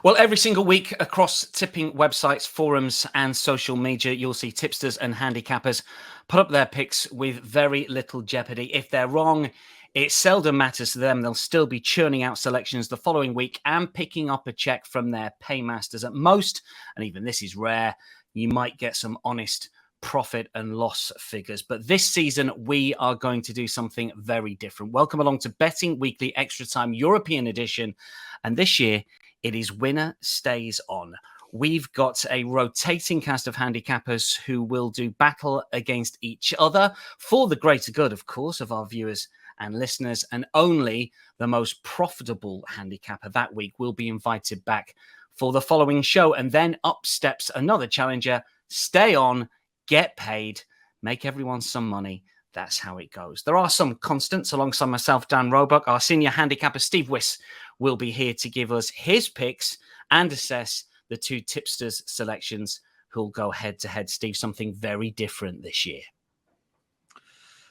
Well, every single week across tipping websites, forums, and social media, you'll see tipsters and handicappers put up their picks with very little jeopardy. If they're wrong, it seldom matters to them. They'll still be churning out selections the following week and picking up a check from their paymasters. At most, and even this is rare, you might get some honest profit and loss figures. But this season, we are going to do something very different. Welcome along to Betting Weekly Extra Time European Edition. And this year, it is winner stays on. We've got a rotating cast of handicappers who will do battle against each other for the greater good, of course, of our viewers and listeners. And only the most profitable handicapper that week will be invited back for the following show. And then up steps another challenger. Stay on, get paid, make everyone some money. That's how it goes. There are some constants alongside myself, Dan Roebuck. Our senior handicapper, Steve Wyss, will be here to give us his picks and assess the two tipsters' selections who'll go head-to-head. Steve, something very different this year.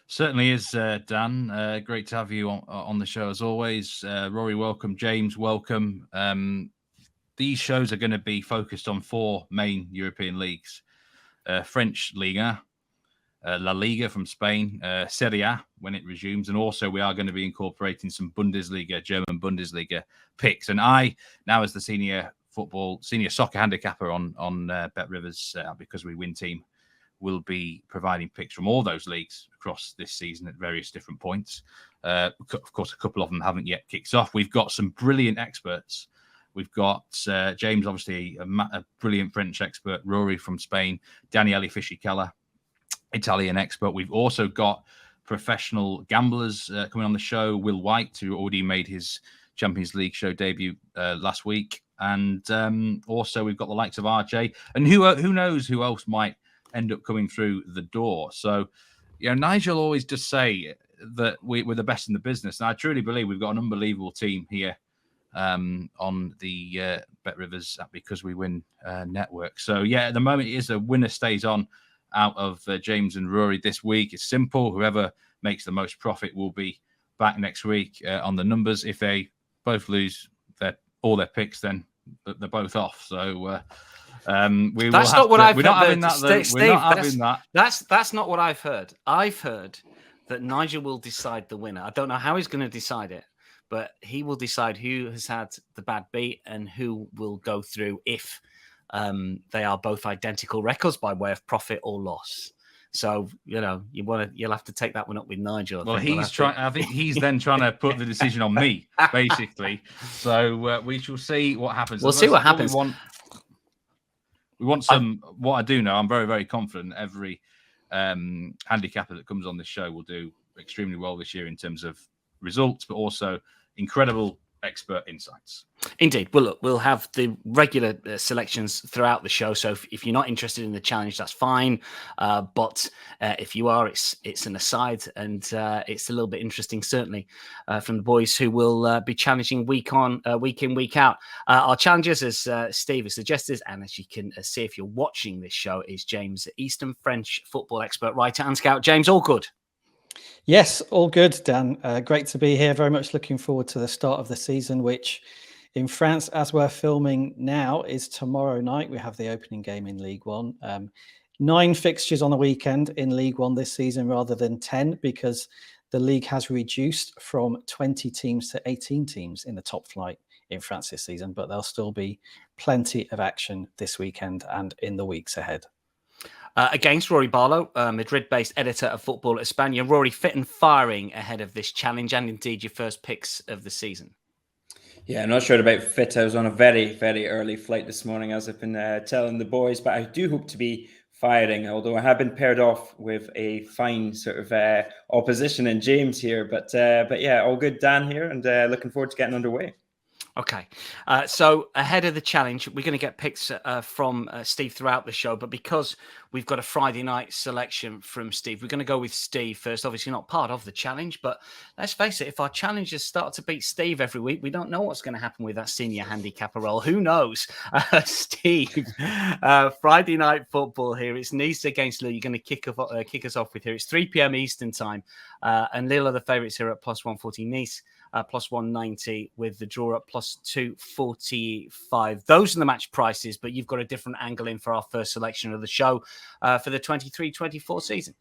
Certainly is, Dan. Great to have you on the show as always. Rory, welcome. James, welcome. These shows are going to be focused on four main European leagues. French Liga, La Liga from Spain, Serie A when it resumes, and also we are going to be incorporating some Bundesliga, German Bundesliga picks. And I, now as the senior soccer handicapper on BetRivers, because we win team, will be providing picks from all those leagues across this season at various different points. Of course, a couple of them haven't yet kicked off. We've got some brilliant experts. We've got James, obviously a brilliant French expert, Rory from Spain, Daniele Fisichella, Italian expert. We've also got professional gamblers coming on the show. Will White, who already made his Champions League show debut last week. And also we've got the likes of RJ. And who knows who else might end up coming through the door. So, Nigel always does say that we're the best in the business. And I truly believe we've got an unbelievable team here on the BetRivers Because We Win network. So, at the moment, it is a winner stays on out of James and Rory this week. It's simple. Whoever makes the most profit will be back next week on the numbers. If they both lose all their picks, then they're both off. So that's not what I've heard. We're not having that. That's not what I've heard. I've heard that Nigel will decide the winner. I don't know how he's going to decide it, but he will decide who has had the bad beat and who will go through if they are both identical records by way of profit or loss. So you'll have to take that one up with Nigel. I think he's then trying to put the decision on me, basically. So we shall see what happens. We'll see what happens. We want some. What I do know, I'm very, very confident every handicapper that comes on this show will do extremely well this year in terms of results, but also incredible expert insights. Indeed. Well, look, we'll have the regular selections throughout the show. So if you're not interested in the challenge, that's fine. But if you are, it's an aside, and it's a little bit interesting, certainly, from the boys who will be challenging week in, week out. Our challengers, as Steve has suggested, and as you can see if you're watching this show, is James Eastham, French football expert, writer and scout. James, all good? Yes, all good, Dan. Great to be here. Very much looking forward to the start of the season, which in France, as we're filming now, is tomorrow night. We have the opening game in Ligue 1. 9 fixtures on the weekend in Ligue 1 this season rather than 10, because the league has reduced from 20 teams to 18 teams in the top flight in France this season. But there'll still be plenty of action this weekend and in the weeks ahead. Against Rory Barlow, Madrid-based editor of Football España. Rory, fit and firing ahead of this challenge and indeed your first picks of the season. Yeah, I'm not sure about fit. I was on a very, very early flight this morning, as I've been telling the boys, but I do hope to be firing, although I have been paired off with a fine sort of opposition in James here. But yeah, all good, Dan here, and looking forward to getting underway. Okay, so ahead of the challenge, we're going to get picks from Steve throughout the show, but because we've got a Friday night selection from Steve, we're going to go with Steve first. Obviously not part of the challenge, but let's face it, if our challengers start to beat Steve every week, we don't know what's going to happen with that senior handicapper role. Who knows? Steve, Friday night football here. It's Nice against Lille. You're going to kick us off with here. It's 3 p.m. Eastern time, and Lille are the favourites here at plus 140. Nice plus 190, with the draw up plus 245. Those are the match prices, but you've got a different angle in for our first selection of the show for the 23-24 season.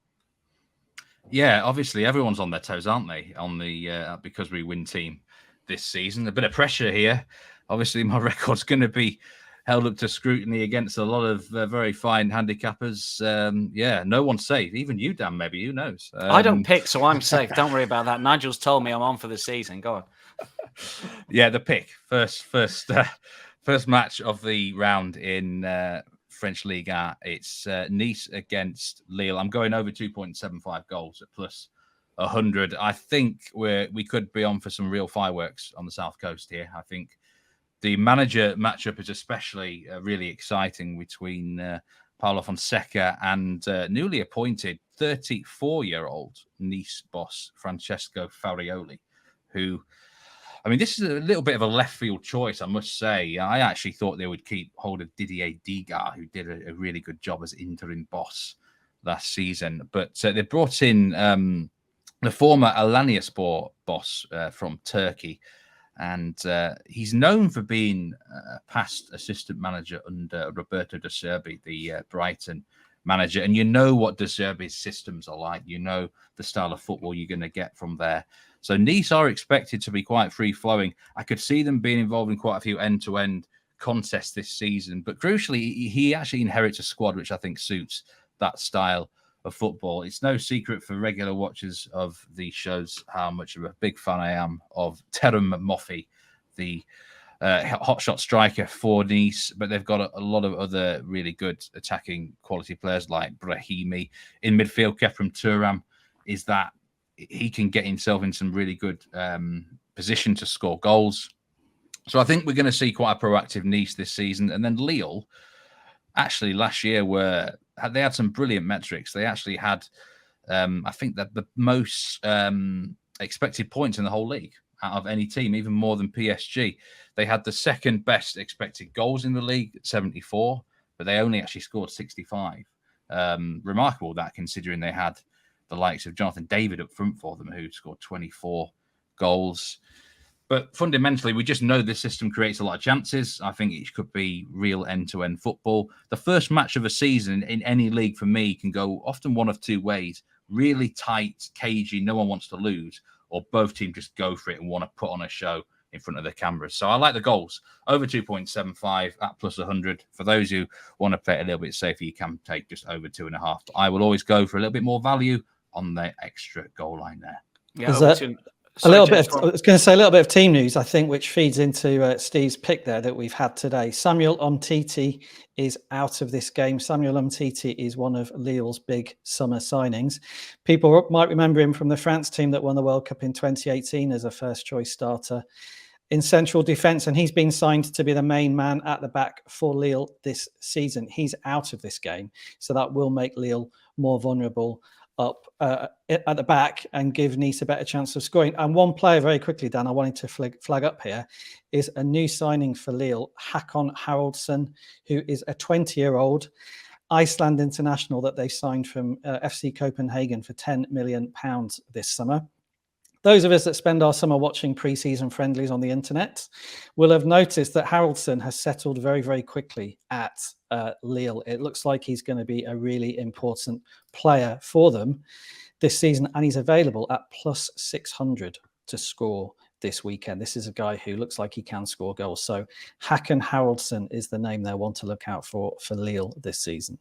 Yeah, obviously everyone's on their toes, aren't they? On the because we win team this season. A bit of pressure here. Obviously, my record's going to be held up to scrutiny against a lot of very fine handicappers. No one's safe. Even you, Dan, maybe. Who knows? I don't pick, so I'm safe. Don't worry about that. Nigel's told me I'm on for the season. Go on. Yeah, the pick. First match of the round in French Liga. It's Nice against Lille. I'm going over 2.75 goals at plus 100. I think we could be on for some real fireworks on the South Coast here. I think the manager matchup is especially really exciting between Paulo Fonseca and newly appointed 34-year-old Nice boss Francesco Farioli, who, I mean, this is a little bit of a left field choice, I must say. I actually thought they would keep hold of Didier Digard, who did a really good job as interim boss last season. But they brought in the former Alanyaspor boss from Turkey. And he's known for being a past assistant manager under Roberto De Zerbi, the Brighton manager. And you know what De Zerbi's systems are like. You know the style of football you're going to get from there. So Nice are expected to be quite free-flowing. I could see them being involved in quite a few end-to-end contests this season. But crucially, he actually inherits a squad which I think suits that style of football. It's no secret for regular watchers of these shows how much of a big fan I am of Terem Moffi, the hotshot striker for Nice, but they've got a lot of other really good attacking quality players like Brahimi. In midfield, Kefram Turam is that he can get himself in some really good position to score goals. So I think we're going to see quite a proactive Nice this season. And then Lille, actually last year they had some brilliant metrics. They actually had, I think, that the most expected points in the whole league out of any team, even more than PSG. They had the second best expected goals in the league at 74, but they only actually scored 65. Remarkable that, considering they had the likes of Jonathan David up front for them, who scored 24 goals. But fundamentally, we just know this system creates a lot of chances. I think it could be real end-to-end football. The first match of a season in any league for me can go often one of two ways. Really tight, cagey, no one wants to lose, or both teams just go for it and want to put on a show in front of the cameras. So I like the goals. Over 2.75 at plus 100. For those who want to play it a little bit safer, you can take just over 2.5. But I will always go for a little bit more value on the extra goal line there. Yeah, I was going to say a little bit of team news, I think, which feeds into Steve's pick there that we've had today. Samuel Umtiti is out of this game. Samuel Umtiti is one of Lille's big summer signings. People might remember him from the France team that won the World Cup in 2018 as a first-choice starter in central defence, and he's been signed to be the main man at the back for Lille this season. He's out of this game, so that will make Lille more vulnerable up at the back and give Nice a better chance of scoring. And one player, very quickly, Dan, I wanted to flag up here, is a new signing for Lille, Håkon Haraldsson, who is a 20-year-old Iceland international that they signed from FC Copenhagen for £10 million this summer. Those of us that spend our summer watching pre-season friendlies on the internet will have noticed that Haraldsson has settled very, very quickly at Lille. It looks like he's going to be a really important player for them this season, and he's available at plus 600 to score this weekend. This is a guy who looks like he can score goals. So Håkon Haraldsson is the name they want to look out for Lille this season.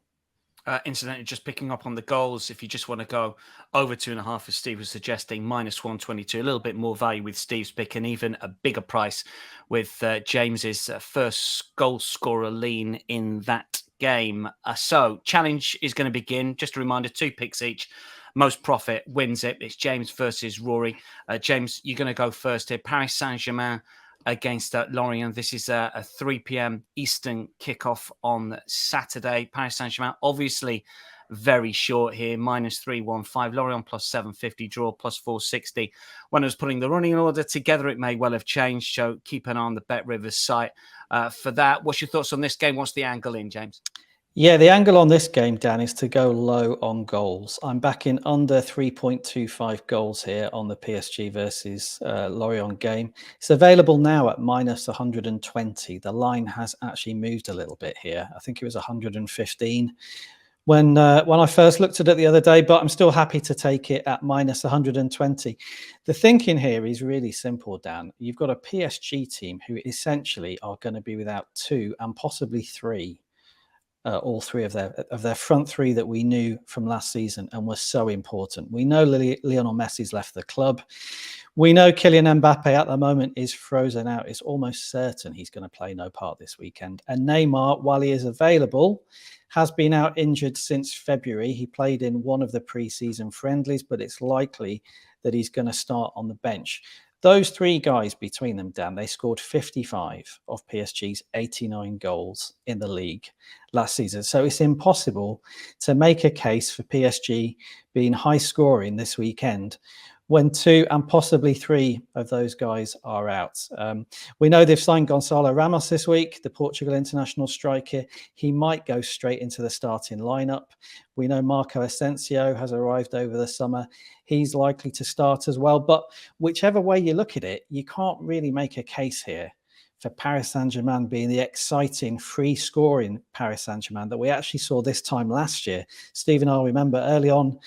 Incidentally, just picking up on the goals, if you just want to go over 2.5, as Steve was suggesting, minus 122, a little bit more value with Steve's pick, and even a bigger price with James's first goal scorer lean in that game. So challenge is going to begin. Just a reminder, 2 picks each. Most profit wins it. It's James versus Rory. James, you're going to go first here. Paris Saint Germain against Lorient. This is a 3 p.m. Eastern kickoff on Saturday. Paris Saint-Germain, obviously very short here, minus 315. Lorient plus 750, draw plus 460. When I was putting the running order together, it may well have changed, so keep an eye on the Bet Rivers site for that. What's your thoughts on this game? What's the angle in, James? Yeah, the angle on this game, Dan, is to go low on goals. I'm backing under 3.25 goals here on the PSG versus Lorient game. It's available now at minus 120. The line has actually moved a little bit here. I think it was 115 when I first looked at it the other day, but I'm still happy to take it at minus 120. The thinking here is really simple, Dan. You've got a PSG team who essentially are going to be without two and possibly three. All three of their front three that we knew from last season and were so important. We know Lionel Messi's left the club. We know Kylian Mbappe at the moment is frozen out. It's almost certain he's going to play no part this weekend. And Neymar, while he is available, has been out injured since February. He played in one of the pre-season friendlies, but it's likely that he's going to start on the bench. Those three guys between them, Dan, they scored 55 of PSG's 89 goals in the league last season. So it's impossible to make a case for PSG being high scoring this weekend when two and possibly three of those guys are out. We know they've signed Gonçalo Ramos this week, the Portugal international striker. He might go straight into the starting lineup. We know Marco Asensio has arrived over the summer. He's likely to start as well. But whichever way you look at it, you can't really make a case here for Paris Saint-Germain being the exciting, free-scoring Paris Saint-Germain that we actually saw this time last year. Steve and I remember early on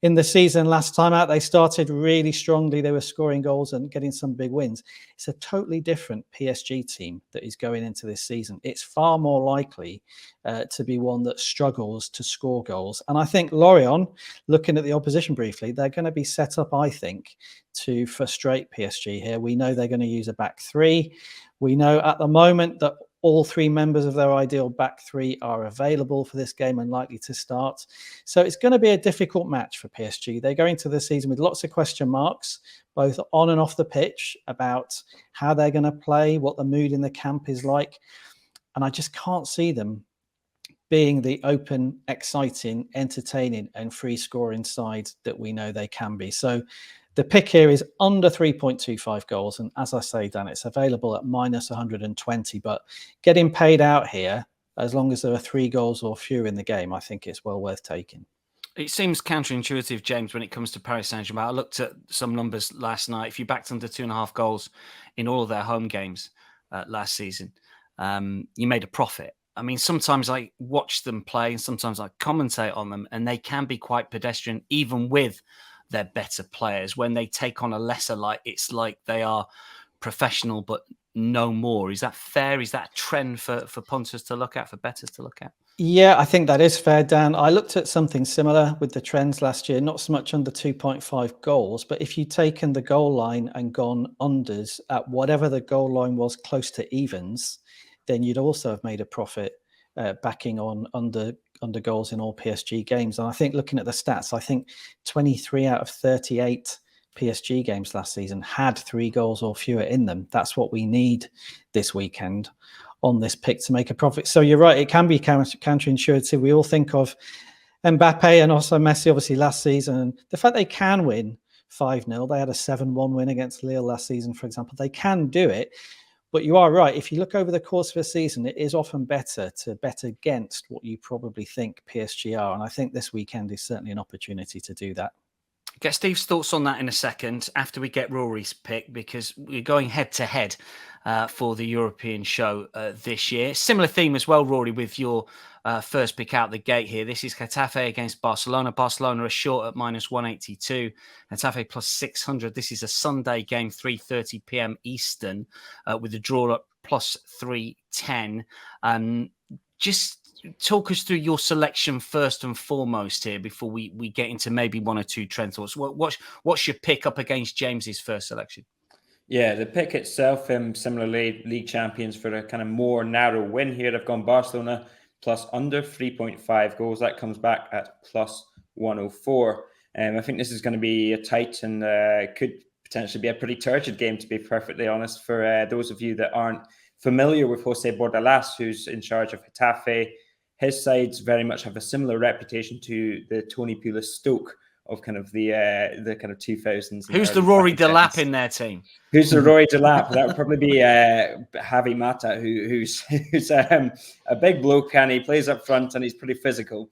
in the season, last time out, they started really strongly. They were scoring goals and getting some big wins. It's a totally different PSG team that is going into this season. It's far more likely to be one that struggles to score goals. And I think Lorient, looking at the opposition briefly, they're going to be set up, I think, to frustrate PSG here. We know they're going to use a back three. We know at the moment that all three members of their ideal back three are available for this game and likely to start. So it's going to be a difficult match for PSG. They go into the season with lots of question marks, both on and off the pitch, about how they're going to play, what the mood in the camp is like. And I just can't see them being the open, exciting, entertaining and free scoring side that we know they can be. So the pick here is under 3.25 goals. And as I say, Dan, it's available at minus 120. But getting paid out here, as long as there are 3 goals or fewer in the game, I think it's well worth taking. It seems counterintuitive, James, when it comes to Paris Saint-Germain. I looked at some numbers last night. If you backed under 2.5 goals in all of their home games last season, you made a profit. I mean, sometimes I watch them play and sometimes I commentate on them, and they can be quite pedestrian, even with their better players. When they take on a lesser light, it's like they are professional, but no more. Is that fair? Is that a trend for punters to look at, for bettors to look at? Yeah, I think that is fair, Dan. I looked at something similar with the trends last year, not so much under 2.5 goals, but if you'd taken the goal line and gone unders at whatever the goal line was close to evens, then you'd also have made a profit backing on under goals in all PSG games. And I think looking at the stats, I think 23 out of 38 PSG games last season had 3 goals or fewer in them. That's what we need this weekend on this pick to make a profit. So you're right, it can be counterintuitive. We all think of Mbappe and also Messi, obviously, last season. And the fact they can win 5-0, they had a 7-1 win against Lille last season, for example. They can do it. But you are right. If you look over the course of a season, it is often better to bet against what you probably think PSG are. And I think this weekend is certainly an opportunity to do that. Get Steve's thoughts on that in a second after we get Rory's pick, because we're going head to head for the European show this year. Similar theme as well, Rory, with your first pick out the gate here. This is Getafe against Barcelona. Barcelona are short at minus 182. Getafe plus 600. This is a Sunday game, 3:30 p.m. Eastern, with the draw up plus 310. Just talk us through your selection first and foremost here before we get into maybe one or two trend thoughts. What's your pick up against James's first selection? Yeah, the pick itself, similarly, league champions for a kind of more narrow win here. I've gone Barcelona plus under 3.5 goals. That comes back at plus 104. I think this is going to be a tight and could potentially be a pretty turgid game, to be perfectly honest, for those of you that aren't familiar with Jose Bordalas, who's in charge of Getafe. His sides very much have a similar reputation to the Tony Pulis Stoke of kind of the kind of 2000s. Who's the Rory Delap in their team? Who's the Rory Delap? That would probably be Javi Mata, who's a big bloke and he plays up front and he's pretty physical.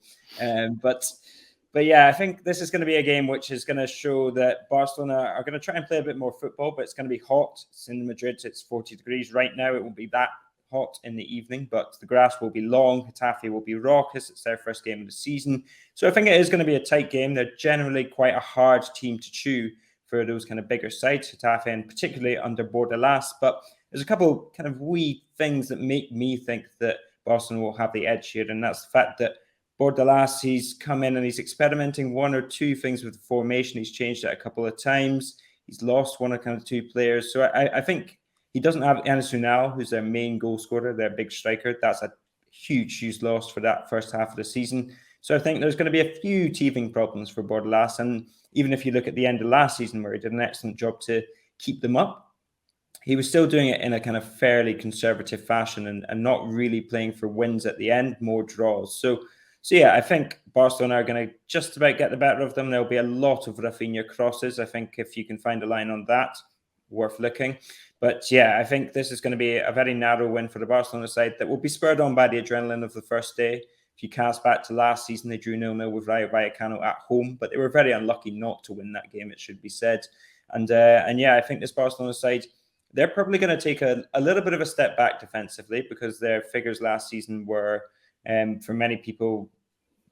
But yeah, I think this is going to be a game which is going to show that Barcelona are going to try and play a bit more football, but it's going to be hot. It's in Madrid, it's 40 degrees right now. It won't be that hot in the evening, but the grass will be long. Getafe will be raucous. It's their first game of the season. So I think it is going to be a tight game. They're generally quite a hard team to chew for those kind of bigger sides, Getafe, and particularly under Bordalas. But there's a couple kind of wee things that make me think that Barcelona will have the edge here, and that's the fact that Bordalas, he's come in and he's experimenting one or two things with the formation. He's changed it a couple of times. He's lost one or kind of two players. So I think he doesn't have Enes Ünal, who's their main goal scorer, their big striker. That's a huge loss for that first half of the season. So I think there's going to be a few teething problems for Bordalas. And even if you look at the end of last season, where he did an excellent job to keep them up, he was still doing it in a kind of fairly conservative fashion and not really playing for wins at the end, more draws. So yeah, I think Barcelona are going to just about get the better of them. There'll be a lot of Rafinha crosses. I think if you can find a line on that, worth looking. But yeah, I think this is going to be a very narrow win for the Barcelona side that will be spurred on by the adrenaline of the first day. If you cast back to last season, they drew 0-0 with Rayo Vallecano at home, but they were very unlucky not to win that game, it should be said. And yeah, I think this Barcelona side, they're probably going to take a little bit of a step back defensively because their figures last season were, for many people,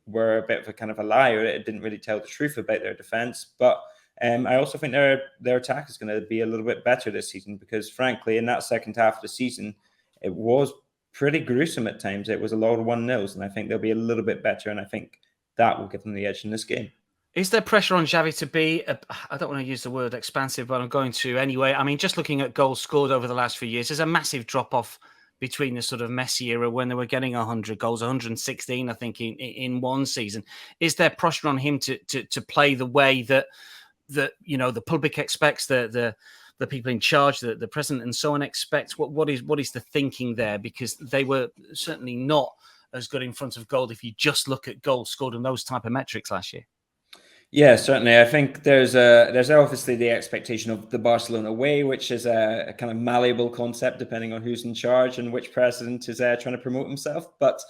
were a bit of a kind of a lie, or it didn't really tell the truth about their defense. But I also think their attack is going to be a little bit better this season because, frankly, in that second half of the season, it was pretty gruesome at times. It was a lot of 1-0s, and I think they'll be a little bit better, and I think that will give them the edge in this game. Is there pressure on Xavi to be, I don't want to use the word expansive, but I'm going to anyway. I mean, just looking at goals scored over the last few years, there's a massive drop-off between the sort of Messi era when they were getting 100 goals, 116, I think, in one season. Is there pressure on him to play the way that you know the public expects, the people in charge, the president and so on expect? What is the thinking there? Because they were certainly not as good in front of goal if you just look at goals scored and those type of metrics last year. Yeah, certainly. I think there's obviously the expectation of the Barcelona way, which is a kind of malleable concept depending on who's in charge and which president is trying to promote himself. But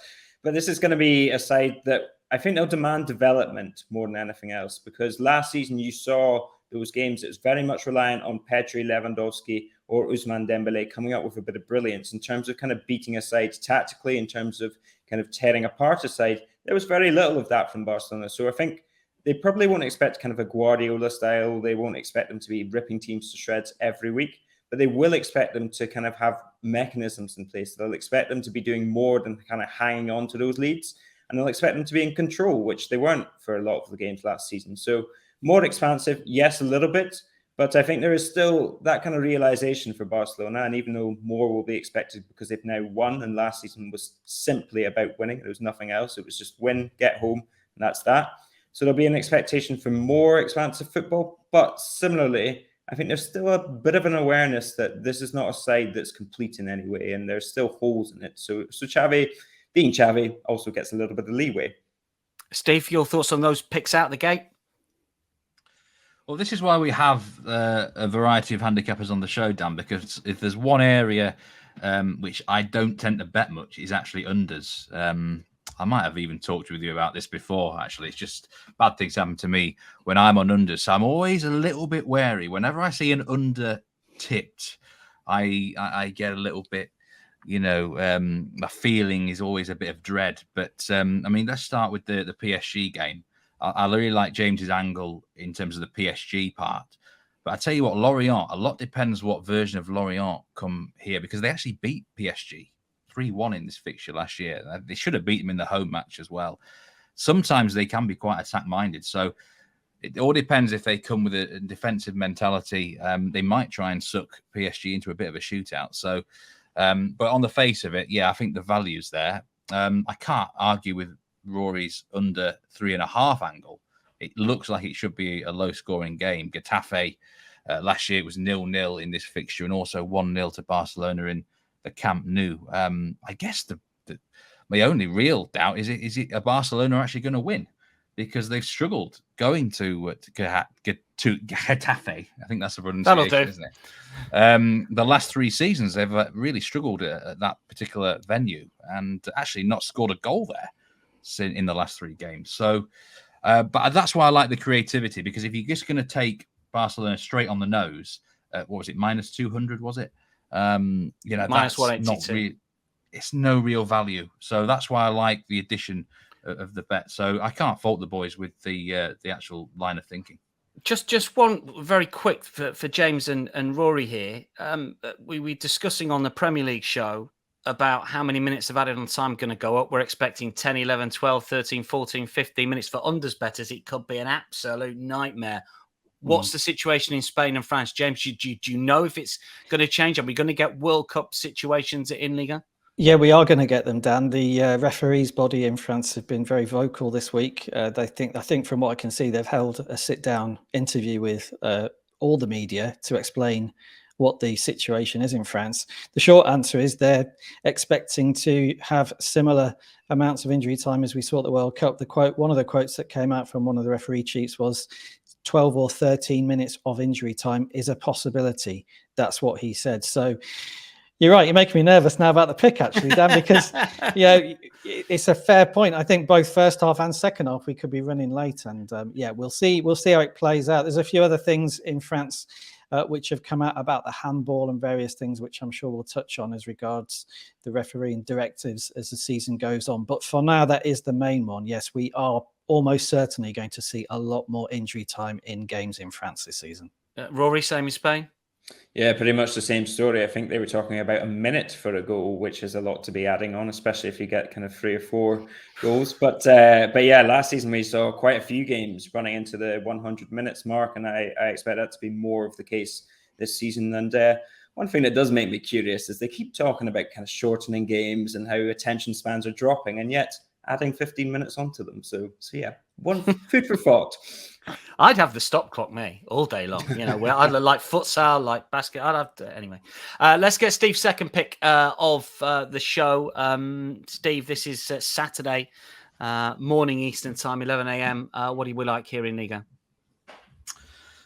this is going to be a side that I think they'll demand development more than anything else, because last season you saw those games that was very much reliant on Pedri, Lewandowski or Ousmane Dembele coming up with a bit of brilliance in terms of kind of beating a side tactically, in terms of kind of tearing apart a side. There was very little of that from Barcelona. So I think they probably won't expect kind of a Guardiola style. They won't expect them to be ripping teams to shreds every week, but they will expect them to kind of have mechanisms in place. They'll expect them to be doing more than kind of hanging on to those leads, and they'll expect them to be in control, which they weren't for a lot of the games last season. So more expansive, yes, a little bit, but I think there is still that kind of realization for Barcelona. And even though more will be expected because they've now won, and last season was simply about winning, there was nothing else. It was just win, get home, and that's that. So there'll be an expectation for more expansive football. But similarly, I think there's still a bit of an awareness that this is not a side that's complete in any way, and there's still holes in it. So Xavi, being Xavi, also gets a little bit of leeway. Steve, your thoughts on those picks out the gate? Well, this is why we have a variety of handicappers on the show, Dan, because if there's one area which I don't tend to bet much, is actually unders. I might have even talked with you about this before, actually. It's just bad things happen to me when I'm on unders. So I'm always a little bit wary. Whenever I see an under tipped, I get a little bit, my feeling is always a bit of dread. But, I mean, let's start with the PSG game. I really like James's angle in terms of the PSG part. But I tell you what, Lorient, a lot depends what version of Lorient come here, because they actually beat PSG 3-1 in this fixture last year. They should have beat them in the home match as well. Sometimes they can be quite attack-minded. So it all depends if they come with a defensive mentality. They might try and suck PSG into a bit of a shootout. So, but on the face of it, yeah, I think the value's there. I can't argue with Rory's under 3.5 angle. It looks like it should be a low-scoring game. Getafe, last year it was 0-0 in this fixture, and also 1-0 to Barcelona in the Camp Nou. I guess my only real doubt is it a Barcelona actually going to win? because they've struggled going to Getafe. I think that's the That'll pronunciation, do. isn't it? The last 3 seasons, they've really struggled at that particular venue and actually not scored a goal there in the last 3 games. So, but that's why I like the creativity, because if you're just going to take Barcelona straight on the nose, what was it, -200, was it? That's not really, it's no real value. So that's why I like the addition of the bet. So I can't fault the boys with the actual line of thinking. Just one very quick for James and Rory here. We were discussing on the Premier League show about how many minutes of added on time going to go up. We're expecting 10, 11, 12, 13, 14, 15 minutes for unders bettors. It could be an absolute nightmare. What's the situation in Spain and France? James, do you know if it's going to change? Are we going to get World Cup situations in Liga? Yeah, we are going to get them, Dan. The referees body in France have been very vocal this week. I think from what I can see, they've held a sit-down interview with all the media to explain what the situation is in France. The short answer is they're expecting to have similar amounts of injury time as we saw at the World Cup. One of the quotes that came out from one of the referee chiefs was 12 or 13 minutes of injury time is a possibility. That's what he said. So you're right. You're making me nervous now about the pick, actually, Dan, because it's a fair point. I think both first half and second half we could be running late, and we'll see how it plays out. There's a few other things in France which have come out about the handball and various things, which I'm sure we'll touch on as regards the refereeing directives as the season goes on. But for now, that is the main one. Yes, we are almost certainly going to see a lot more injury time in games in France this season. Rory, same in Spain? Yeah, pretty much the same story. I think they were talking about a minute for a goal, which is a lot to be adding on, especially if you get kind of 3 or 4 goals. But yeah, last season we saw quite a few games running into the 100 minutes mark, and I expect that to be more of the case this season. And one thing that does make me curious is they keep talking about kind of shortening games and how attention spans are dropping, and yet adding 15 minutes onto them. So yeah, one food for thought. I'd have the stop clock, me, all day long. Where I'd like futsal, like basket. I'd have to, anyway. Let's get Steve's second pick of the show. Steve, this is Saturday morning Eastern time, 11 a.m. What do you like here in Liga?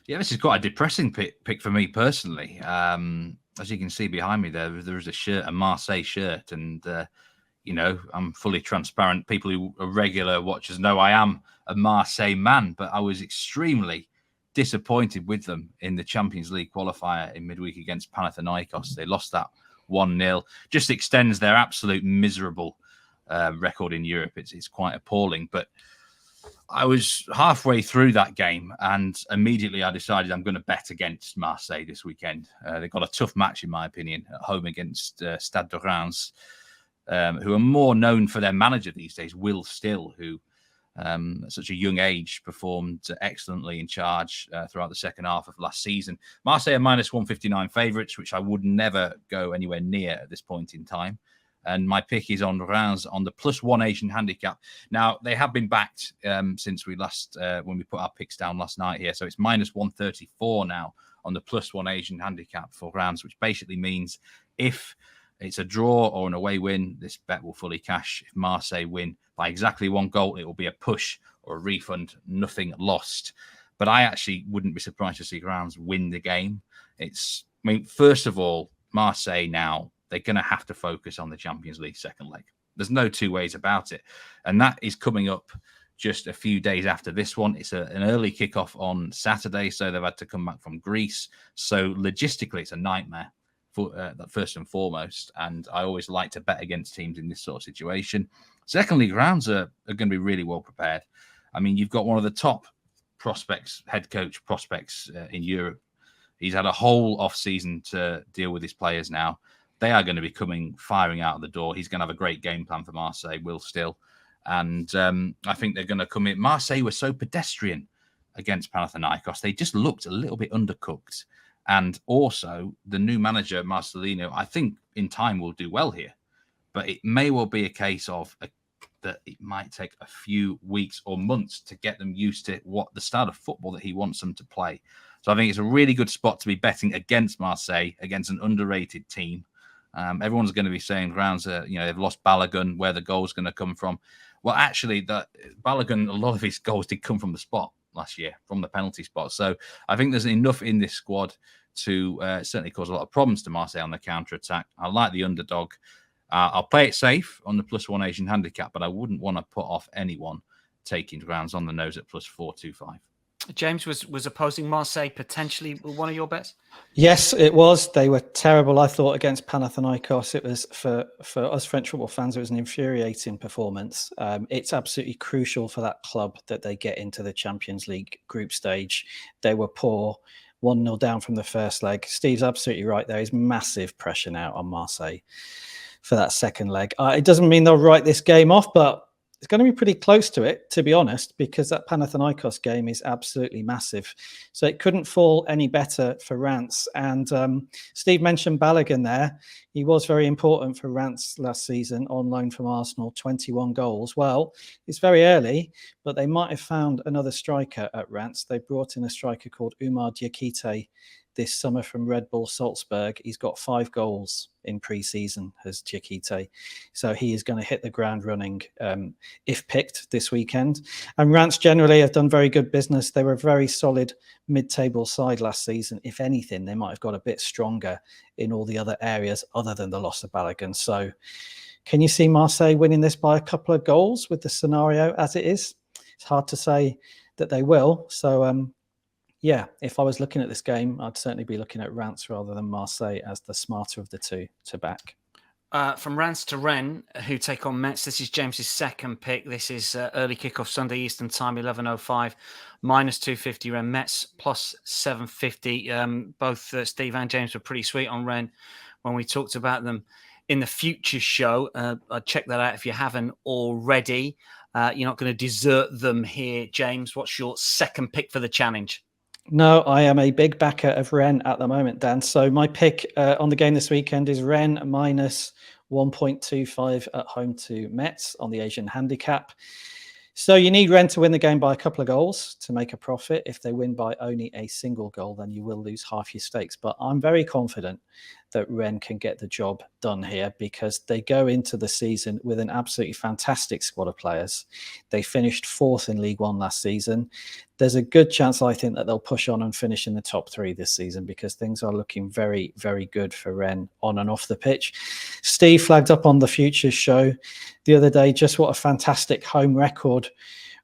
Yeah, this is quite a depressing pick for me personally. As you can see behind me there is a shirt, a Marseille shirt, and I'm fully transparent. People who are regular watchers know I am a Marseille man, but I was extremely disappointed with them in the Champions League qualifier in midweek against Panathinaikos. They lost that 1-0. Just extends their absolute miserable record in Europe. It's quite appalling. But I was halfway through that game, and immediately I decided I'm going to bet against Marseille this weekend. They've got a tough match, in my opinion, at home against Stade de Reims, who are more known for their manager these days, Will Still, who at such a young age performed excellently in charge throughout the second half of last season. Marseille are -159 favourites, which I would never go anywhere near at this point in time. And my pick is on Reims on the +1 Asian handicap. Now, they have been backed since we last, when we put our picks down last night here. So it's -134 now on the +1 Asian handicap for Reims, which basically means if it's a draw or an away win, this bet will fully cash. If Marseille win by exactly 1 goal, it will be a push or a refund, nothing lost. But I actually wouldn't be surprised to see Reims win the game. First of all, Marseille now, they're going to have to focus on the Champions League second leg. There's no 2 ways about it. And that is coming up just a few days after this one. It's an early kickoff on Saturday, so they've had to come back from Greece. So logistically, it's a nightmare. First and foremost, and I always like to bet against teams in this sort of situation. Secondly, Reims are going to be really well prepared. I mean, you've got one of the top head coach prospects in Europe. He's had a whole off season to deal with his players now. They are going to be firing out of the door. He's going to have a great game plan for Marseille, Will Still, and I think they're going to come in. Marseille were so pedestrian against Panathinaikos; they just looked a little bit undercooked. And also, the new manager, Marcelino, I think in time will do well here. But it may well be a case of that it might take a few weeks or months to get them used to what the style of football that he wants them to play. So I think it's a really good spot to be betting against Marseille, against an underrated team. Everyone's going to be saying Reims, they've lost Balogun, where the goal's going to come from. Well, actually, that Balogun, a lot of his goals did come from the spot last year, from the penalty spot. So I think there's enough in this squad to certainly cause a lot of problems to Marseille on the counter-attack. I like the underdog. I'll play it safe on the +1 Asian handicap, but I wouldn't want to put off anyone taking grounds on the nose at +425. James, was opposing Marseille potentially one of your bets? Yes, it was. They were terrible, I thought, against Panathinaikos. It was, for us French football fans, it was an infuriating performance. It's absolutely crucial for that club that they get into the Champions League group stage. They were poor, 1-0 down from the first leg. Steve's absolutely right. There is massive pressure now on Marseille for that second leg. It doesn't mean they'll write this game off, but it's going to be pretty close to it, to be honest, because that Panathinaikos game is absolutely massive. So it couldn't fall any better for Reims. And Steve mentioned Balogun there. He was very important for Reims last season on loan from Arsenal, 21 goals. Well, it's very early, but they might have found another striker at Reims. They brought in a striker called Umar Diakite this summer from Red Bull Salzburg. He's got 5 goals in pre-season as Diakite. So he is going to hit the ground running if picked this weekend. And Reims generally have done very good business. They were a very solid mid-table side last season. If anything, they might have got a bit stronger in all the other areas other than the loss of Balogun. So can you see Marseille winning this by a couple of goals with the scenario as it is? It's hard to say that they will. So yeah, if I was looking at this game, I'd certainly be looking at Reims rather than Marseille as the smarter of the two to back. From Reims to Rennes, who take on Metz. This is James's second pick. This is early kickoff Sunday Eastern Time, 11:05, -250 Rennes, Metz +750. Both Steve and James were pretty sweet on Rennes when we talked about them in the future show. I'd check that out if you haven't already. You're not going to desert them here, James. What's your second pick for the challenge? No, I am a big backer of Rennes at the moment, Dan. So my pick on the game this weekend is Rennes -1.25 at home to Metz on the Asian handicap. So you need Rennes to win the game by a couple of goals to make a profit. If they win by only a single goal, then you will lose half your stakes. But I'm very confident that Rennes can get the job done here because they go into the season with an absolutely fantastic squad of players. They finished 4th in Ligue 1 last season. There's a good chance, I think, that they'll push on and finish in the top 3 this season because things are looking very, very good for Rennes on and off the pitch. Steve flagged up on the Futures show the other day just what a fantastic home record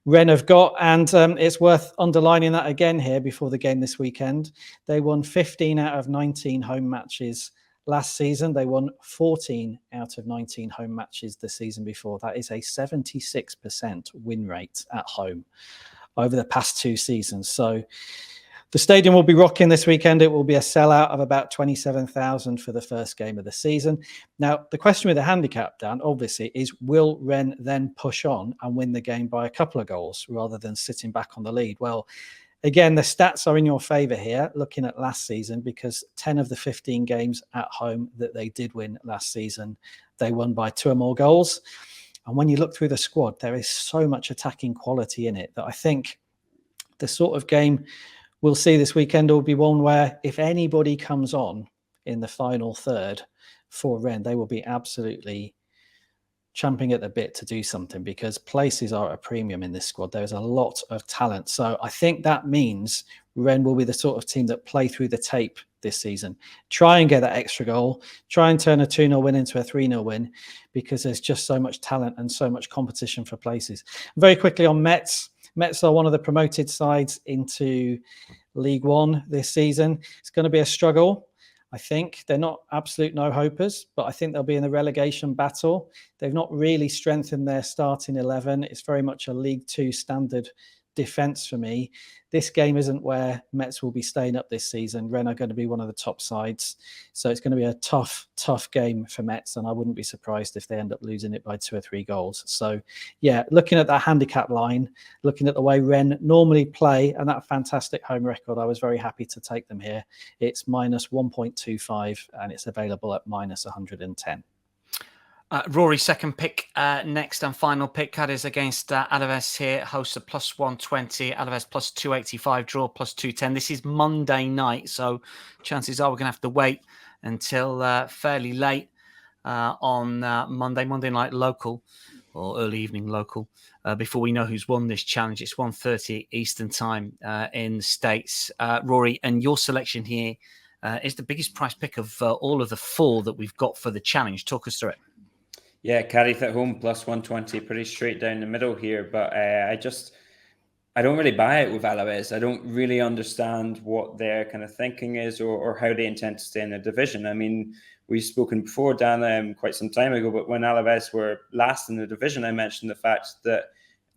Rennes have got, and it's worth underlining that again here before the game this weekend. They won 15 out of 19 home matches last season. They won 14 out of 19 home matches the season before. That is a 76% win rate at home over the past 2 seasons. So the stadium will be rocking this weekend. It will be a sellout of about 27,000 for the first game of the season. Now, the question with the handicap, Dan, obviously, is will Rennes then push on and win the game by a couple of goals rather than sitting back on the lead? Well, again, the stats are in your favour here, looking at last season, because 10 of the 15 games at home that they did win last season, they won by 2 or more goals. And when you look through the squad, there is so much attacking quality in it that I think the sort of game we'll see this weekend will be one where if anybody comes on in the final third for Rennes, they will be absolutely champing at the bit to do something because places are at a premium in this squad. There's a lot of talent. So I think that means Rennes will be the sort of team that play through the tape this season. Try and get that extra goal. Try and turn a 2-0 win into a 3-0 win because there's just so much talent and so much competition for places. Very quickly on Metz. Metz are one of the promoted sides into Ligue 1 this season. It's going to be a struggle. I think they're not absolute no-hopers, but I think they'll be in the relegation battle. They've not really strengthened their starting 11. It's very much a League 2 standard defence for me. This game isn't where Metz will be staying up this season. Rennes are going to be one of the top sides. So it's going to be a tough game for Metz, and I wouldn't be surprised if they end up losing it by 2 or 3 goals. So yeah, looking at that handicap line, looking at the way Rennes normally play and that fantastic home record, I was very happy to take them here. It's -1.25 and it's available at -110. Rory, second pick next and final pick. Cadiz against Alves here, hosts a +120, Alves +285, draw +210. This is Monday night, so chances are we're going to have to wait until fairly late on Monday night local or early evening local. Before we know who's won this challenge, it's 1:30 Eastern time in the States. Rory, and your selection here is the biggest price pick of all of the four that we've got for the challenge. Talk us through it. Yeah, Cadiz at home plus 120, pretty straight down the middle here. But I don't really buy it with Alves. I don't really understand what their kind of thinking is or how they intend to stay in the division. I mean, we've spoken before, Dan, quite some time ago, but when Alves were last in the division, I mentioned the fact that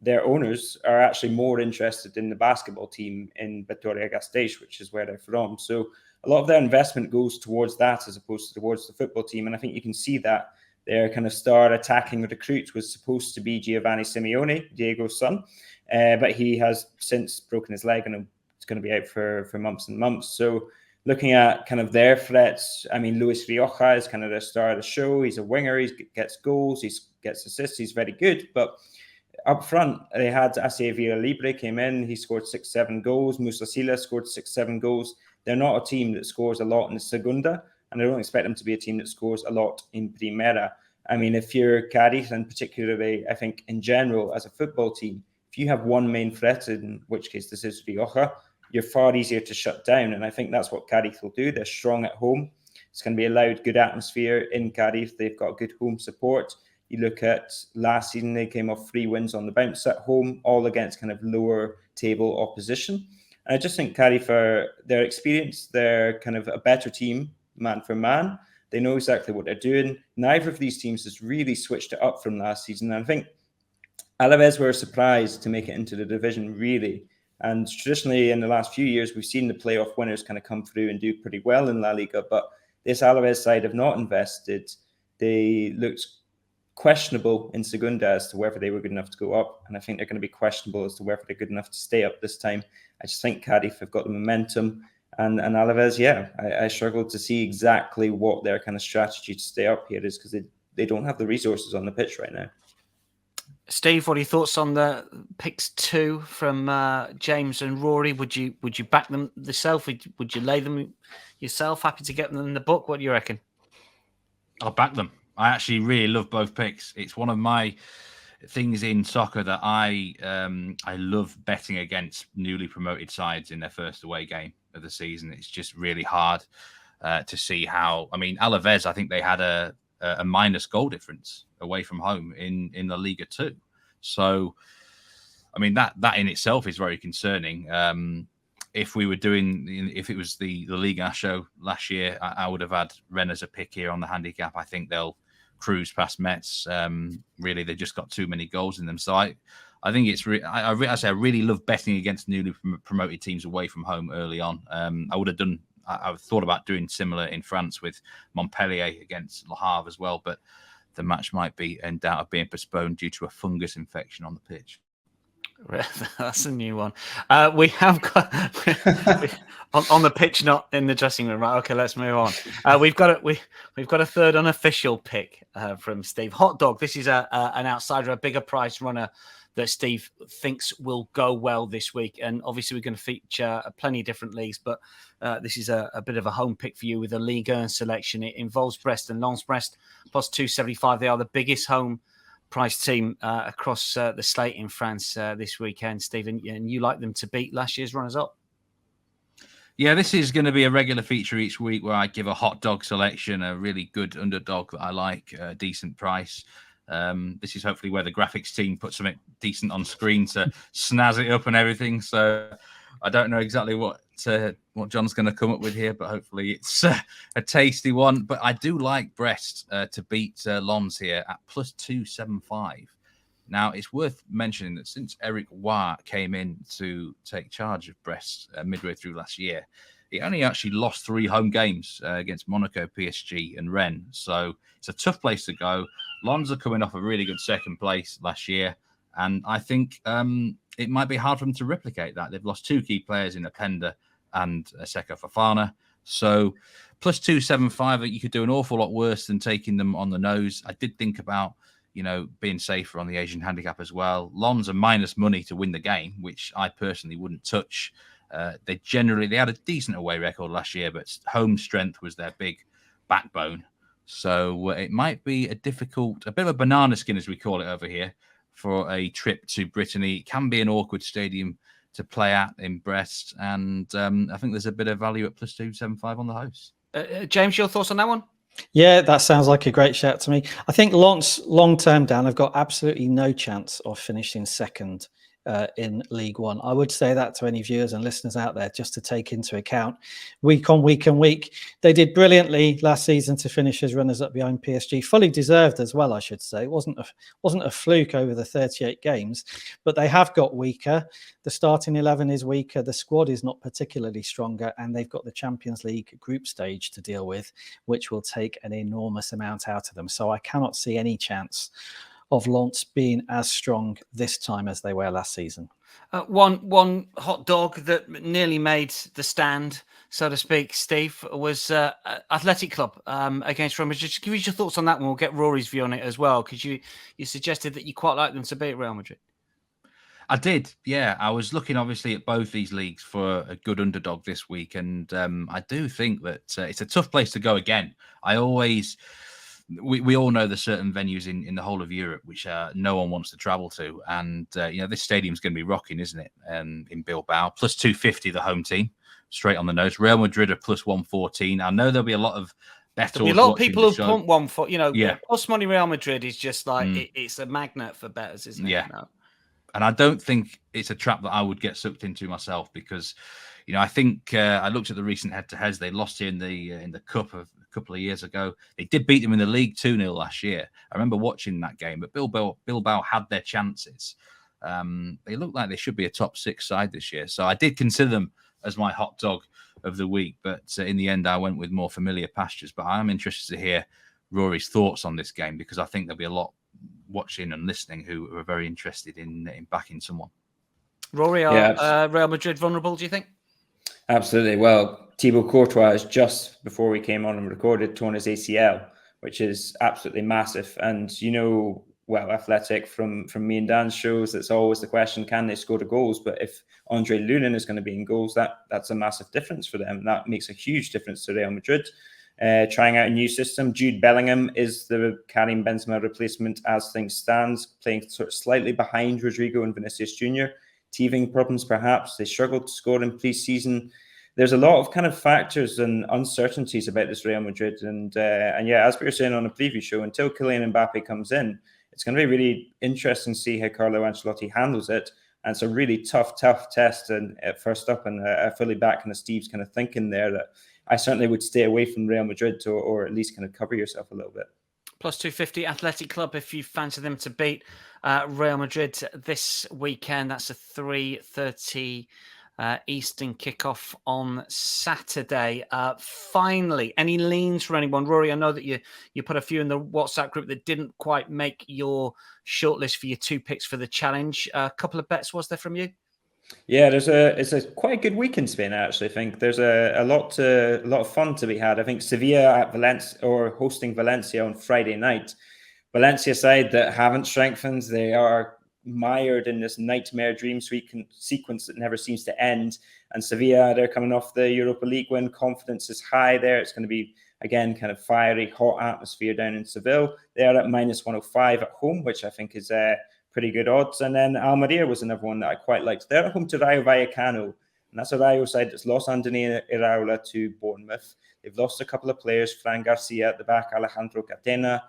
their owners are actually more interested in the basketball team in Vitoria-Gasteiz, which is where they're from. So a lot of their investment goes towards that as opposed to towards the football team. And I think you can see that their kind of star attacking recruit was supposed to be Giovanni Simeone, Diego's son, but he has since broken his leg and it's going to be out for months and months. So looking at kind of their threats, I mean, Luis Rioja is kind of the star of the show. He's a winger. He gets goals. He gets assists. He's very good. But up front, they had Ace Libre came in. He scored 6-7 goals. Musa Sila scored 6-7 goals. They're not a team that scores a lot in the Segunda, and I don't expect them to be a team that scores a lot in Primera. I mean, if you're Cadiz, and particularly, I think in general, as a football team, if you have one main threat, in which case this is Rioja, you're far easier to shut down. And I think that's what Cadiz will do. They're strong at home. It's going to be a loud, good atmosphere in Cadiz. They've got good home support. You look at last season, they came off 3 wins on the bounce at home, all against kind of lower table opposition. And I just think Cadiz, for their experience, they're kind of a better team, man for man. They know exactly what they're doing. Neither of these teams has really switched it up from last season. And I think Alves were surprised to make it into the division, really. And traditionally, in the last few years, we've seen the playoff winners kind of come through and do pretty well in La Liga. But this Alves side have not invested. They looked questionable in Segunda as to whether they were good enough to go up. And I think they're going to be questionable as to whether they're good enough to stay up this time. I just think Cadiz have got the momentum. And Alves, I struggle to see exactly what their kind of strategy to stay up here is, because they don't have the resources on the pitch right now. Steve, what are your thoughts on the picks 2 from James and Rory? Would you back them yourself? Would you lay them yourself? Happy to get them in the book? What do you reckon? I'll back them. I actually really love both picks. It's one of my things in soccer that I love betting against newly promoted sides in their first away game of the season. It's just really hard to see how. I mean, Alves, I think they had a minus goal difference away from home in the Liga too. So, I mean, that in itself is very concerning. If we were if it was the Liga show last year, I would have had Rennes as a pick here on the handicap. I think they'll cruise past Metz. Really, they just got too many goals in them. So I think it's I really love betting against newly promoted teams away from home early on. I've thought about doing similar in France with Montpellier against Le Havre as well, but the match might be in doubt of being postponed due to a fungus infection on the pitch. That's a new one. We have got on the pitch, not in the dressing room. Right? Okay, let's move on. We've got a third unofficial pick from Steve. Hot dog. This is an outsider, a bigger price runner that Steve thinks will go well this week. And obviously, we're going to feature plenty of different leagues, but this is a bit of a home pick for you with a Ligue selection. It involves Brest and Lens. Brest plus 275. They are the biggest home price team across the slate in France this weekend, Stephen. And you like them to beat last year's runners-up? Yeah, this is going to be a regular feature each week where I give a hot dog selection, a really good underdog that I like, a decent price. This is hopefully where the graphics team put something decent on screen to snazz it up and everything. So I don't know exactly what John's going to come up with here, but hopefully it's a tasty one. But I do like Brest to beat Lens here at plus 275. Now, it's worth mentioning that since Eric Roy came in to take charge of Brest midway through last year, he only actually lost 3 home games against Monaco, PSG and Rennes. So it's a tough place to go. Lens are coming off a really good second place last year. And I think it might be hard for them to replicate that. They've lost 2 key players in Openda and Seko Fofana. So plus 275, you could do an awful lot worse than taking them on the nose. I did think about, being safer on the Asian handicap as well. Lens are minus money to win the game, which I personally wouldn't touch. They had a decent away record last year, but home strength was their big backbone. So it might be a bit of a banana skin, as we call it over here, for a trip to Brittany. It can be an awkward stadium to play at in Brest. And I think there's a bit of value at plus 275 on the host. James, your thoughts on that one? Yeah, that sounds like a great shout to me. I think Lens long-term, Dan, have got absolutely no chance of finishing second in League One. I would say that to any viewers and listeners out there, just to take into account week on week and week. They did brilliantly last season to finish as runners-up behind PSG, fully deserved as well, I should say. It wasn't a fluke over the 38 games, but they have got weaker. The starting 11 is weaker. The squad is not particularly stronger, and they've got the Champions League group stage to deal with, which will take an enormous amount out of them. So I cannot see any chance of Lens being as strong this time as they were last season. One hot dog that nearly made the stand, so to speak, Steve, was Athletic Club against Real Madrid. Just give us your thoughts on that one. We'll get Rory's view on it as well, because you suggested that you quite like them to beat Real Madrid. I did, yeah. I was looking obviously at both these leagues for a good underdog this week, and I do think that it's a tough place to go again. We all know there's certain venues in the whole of Europe which no one wants to travel to, and this stadium's going to be rocking, isn't it? In Bilbao, plus 250 the home team, straight on the nose. Real Madrid are plus 114. I know there'll be a lot of bettors. There'll be a lot of people who pump one for yeah. Plus money Real Madrid is just like it's a magnet for bettors, isn't it? Yeah. And I don't think it's a trap that I would get sucked into myself, because, I think I looked at the recent head-to-heads. They lost here in the Cup a couple of years ago. They did beat them in the League 2-0 last year. I remember watching that game, but Bilbao had their chances. They look like they should be a top 6 side this year. So I did consider them as my hot dog of the week, but in the end, I went with more familiar pastures. But I am interested to hear Rory's thoughts on this game, because I think there'll be a lot watching and listening who are very interested in backing someone. Rory, are Real Madrid vulnerable, do you think? Absolutely. Well, Thibaut Courtois has just before we came on and recorded torn his ACL, which is absolutely massive. And Athletic from me and Dan's shows, it's always the question, can they score the goals? But if Andre Lunin is going to be in goals, that's a massive difference for them. That makes a huge difference to Real Madrid. Trying out a new system. Jude Bellingham is the Karim Benzema replacement as things stands, playing sort of slightly behind Rodrigo and Vinicius Jr. Teething problems, perhaps. They struggled to score in pre-season. There's a lot of kind of factors and uncertainties about this Real Madrid. And as we were saying on a preview show, until Kylian Mbappe comes in, it's going to be really interesting to see how Carlo Ancelotti handles it. And it's a really tough test. And at first up, and I fully back kind of Steve's kind of thinking there that I certainly would stay away from Real Madrid or at least kind of cover yourself a little bit. Plus 250 Athletic Club if you fancy them to beat Real Madrid this weekend. That's a 3:30 Eastern kickoff on Saturday. Finally, any leans from anyone? Rory, I know that you put a few in the WhatsApp group that didn't quite make your shortlist for your 2 picks for the challenge. A couple of bets, was there from you? Yeah, it's a quite good week in Spain. I actually think there's a lot of fun to be had. I think Sevilla at Valencia, or hosting Valencia on Friday night. Valencia side that haven't strengthened. They are mired in this nightmare dream sequence that never seems to end. And Sevilla, they're coming off the Europa League win. Confidence is high there. It's going to be, again, kind of fiery, hot atmosphere down in Seville. They are at minus 105 at home, which I think is pretty good odds. And then Almeria was another one that I quite liked. They're at home to Rayo Vallecano, and that's a Rayo side that's lost Andoni Iraola to Bournemouth. They've lost a couple of players, Fran Garcia at the back, Alejandro Catena.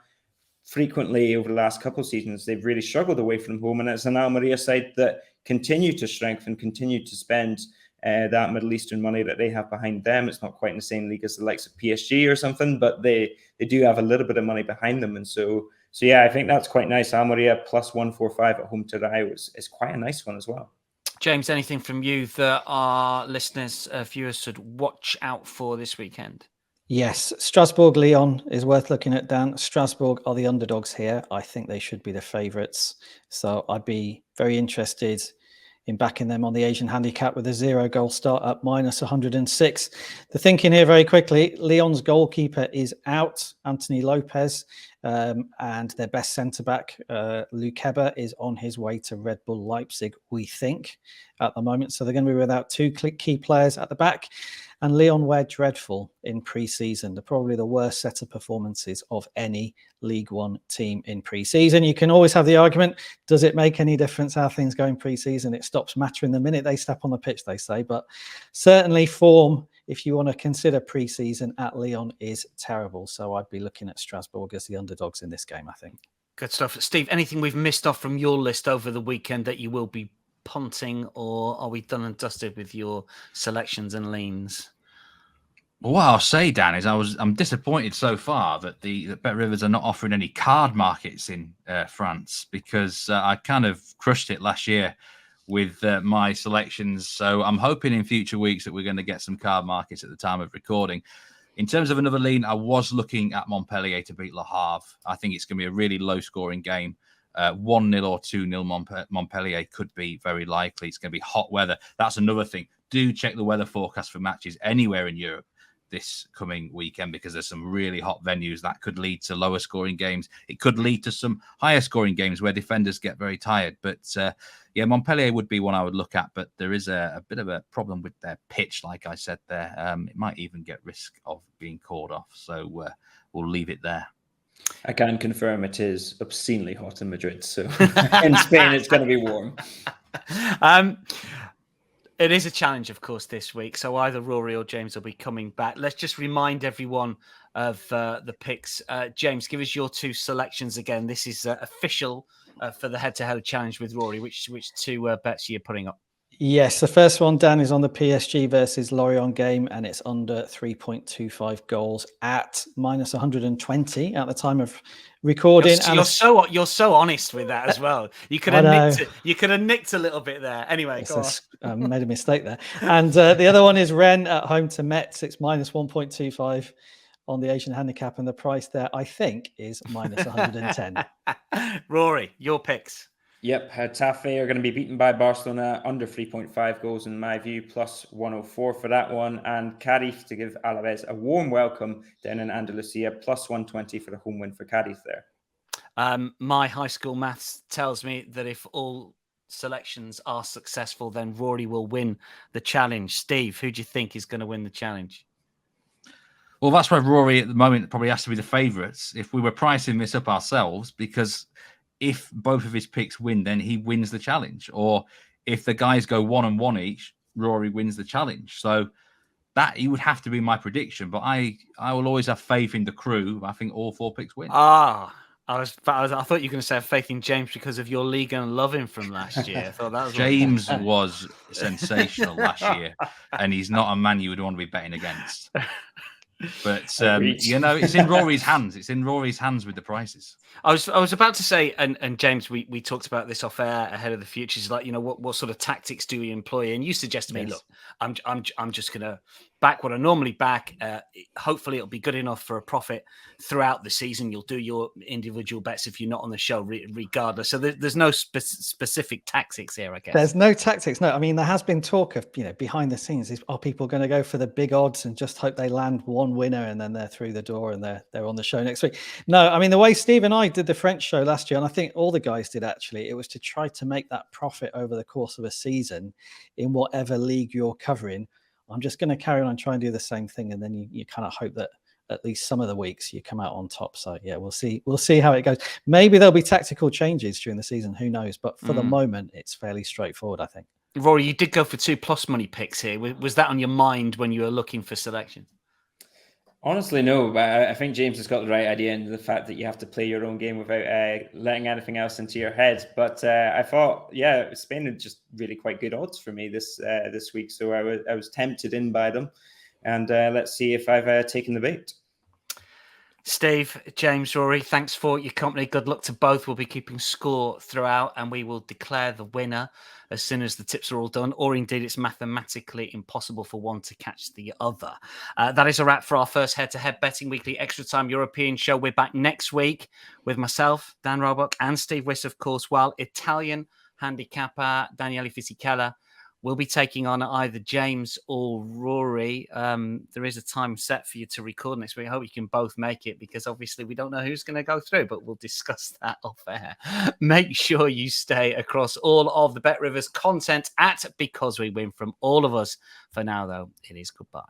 Frequently over the last couple of seasons, they've really struggled away from home, and it's an Almeria side that continue to strengthen, continue to spend that Middle Eastern money that they have behind them. It's not quite in the same league as the likes of PSG or something, but they do have a little bit of money behind them. And so yeah, I think that's quite nice. Almeria plus 145 at home to Rayo is quite a nice one as well. James, anything from you that our listeners, viewers should watch out for this weekend? Yes, Strasbourg-Lyon is worth looking at, Dan. Strasbourg are the underdogs here. I think they should be the favourites. So I'd be very interested in backing them on the Asian handicap with a 0-goal start at minus 106. The thinking here very quickly, Lyon's goalkeeper is out, Anthony Lopez. And their best centre-back, Luke, is on his way to Red Bull Leipzig, we think, at the moment. So they're going to be without two key players at the back. And Lyon were dreadful in pre-season. They're probably the worst set of performances of any League One team in pre-season. You can always have the argument, does it make any difference how things go in pre-season? It stops mattering the minute they step on the pitch, they say. But certainly form, if you want to consider pre-season at Lyon, is terrible. So I'd be looking at Strasbourg as the underdogs in this game, I think. Good stuff. Steve, anything we've missed off from your list over the weekend that you will be punting, or are we done and dusted with your selections and leans? Well, what I'll say, Dan, is I'm disappointed so far that the Bet Rivers are not offering any card markets in France, because I kind of crushed it last year with my selections. So I'm hoping in future weeks that we're going to get some card markets at the time of recording. In terms of another lean, I was looking at Montpellier to beat Le Havre. I think it's going to be a really low-scoring game. 1-0 or 2-0 Montpellier could be very likely. It's going to be hot weather. That's another thing. Do check the weather forecast for matches anywhere in Europe this coming weekend, because there's some really hot venues that could lead to lower scoring games. It could lead to some higher scoring games where defenders get very tired. But yeah, Montpellier would be one I would look at, but there is a bit of a problem with their pitch, like I said there. It might even get risk of being called off. So we'll leave it there. I can confirm it is obscenely hot in Madrid. So in Spain, it's going to be warm. It is a challenge, of course, this week. So either Rory or James will be coming back. Let's just remind everyone of the picks. James, give us your two selections again. This is official for the head-to-head challenge with Rory. Which two bets you're putting up? Yes, the first one, Dan, is on the PSG versus Lorient game, and it's under 3.25 goals at minus 120 at the time of recording. You're so honest with that as well. You could have nicked a little bit there. Anyway, go on. Made a mistake there. And the other one is Rennes at home to Metz. It's minus 1.25 on the Asian handicap, and the price there, I think, is minus 110. Rory, your picks. Yep, Getafe are going to be beaten by Barcelona under 3.5 goals in my view, plus 104 for that one. And Cadiz to give Alves a warm welcome down in Andalusia, plus 120 for the home win for Cadiz there. My high school maths tells me that if all selections are successful, then Rory will win the challenge. Steve, who do you think is going to win the challenge? Well, that's why Rory at the moment probably has to be the favourites if we were pricing this up ourselves, because if both of his picks win, then he wins the challenge. Or if the guys go 1-1 each, Rory wins the challenge. So that he would have to be my prediction. But I will always have faith in the crew. I think all four picks win. I thought you were going to say have faith in James because of your League and love him from last year. I thought that was James was sensational last year, and he's not a man you would want to be betting against. But it's in Rory's hands. It's in Rory's hands with the prices. I was about to say, and James, we talked about this off air ahead of the futures. Like, what sort of tactics do we employ? And you suggest to me, look, I'm just gonna back what I normally back. Hopefully, it'll be good enough for a profit throughout the season. You'll do your individual bets if you're not on the show, regardless. So there's no specific tactics here, I guess. There's no tactics. No, I mean, there has been talk of, behind the scenes, are people going to go for the big odds and just hope they land one winner and then they're through the door and they're on the show next week? No, I mean, the way Steve and I did the French show last year, and I think all the guys did actually, it was to try to make that profit over the course of a season in whatever league you're covering. I'm just going to carry on and try and do the same thing, and then you kind of hope that at least some of the weeks you come out on top. So yeah, we'll see how it goes. Maybe there'll be tactical changes during the season, who knows? But for the moment, it's fairly straightforward, I think. Rory, you did go for 2+ money picks here. Was that on your mind when you were looking for selection? Honestly, no, but I think James has got the right idea in the fact that you have to play your own game without letting anything else into your head. But I thought, Spain had just really quite good odds for me this week, so I was tempted in by them, and let's see if I've taken the bait. Steve, James, Rory, thanks for your company. Good luck to both. We'll be keeping score throughout, and we will declare the winner as soon as the tips are all done, or indeed it's mathematically impossible for one to catch the other. That is a wrap for our first head-to-head betting weekly extra time European show. We're back next week with myself, Dan Roebuck, and Steve Wyss, of course, while Italian handicapper Daniele Fisichella we'll be taking on either James or Rory. There is a time set for you to record next week. I hope you can both make it, because obviously we don't know who's going to go through, but we'll discuss that off air. Make sure you stay across all of the Bet Rivers content at Because We Win from all of us. For now, though, it is goodbye.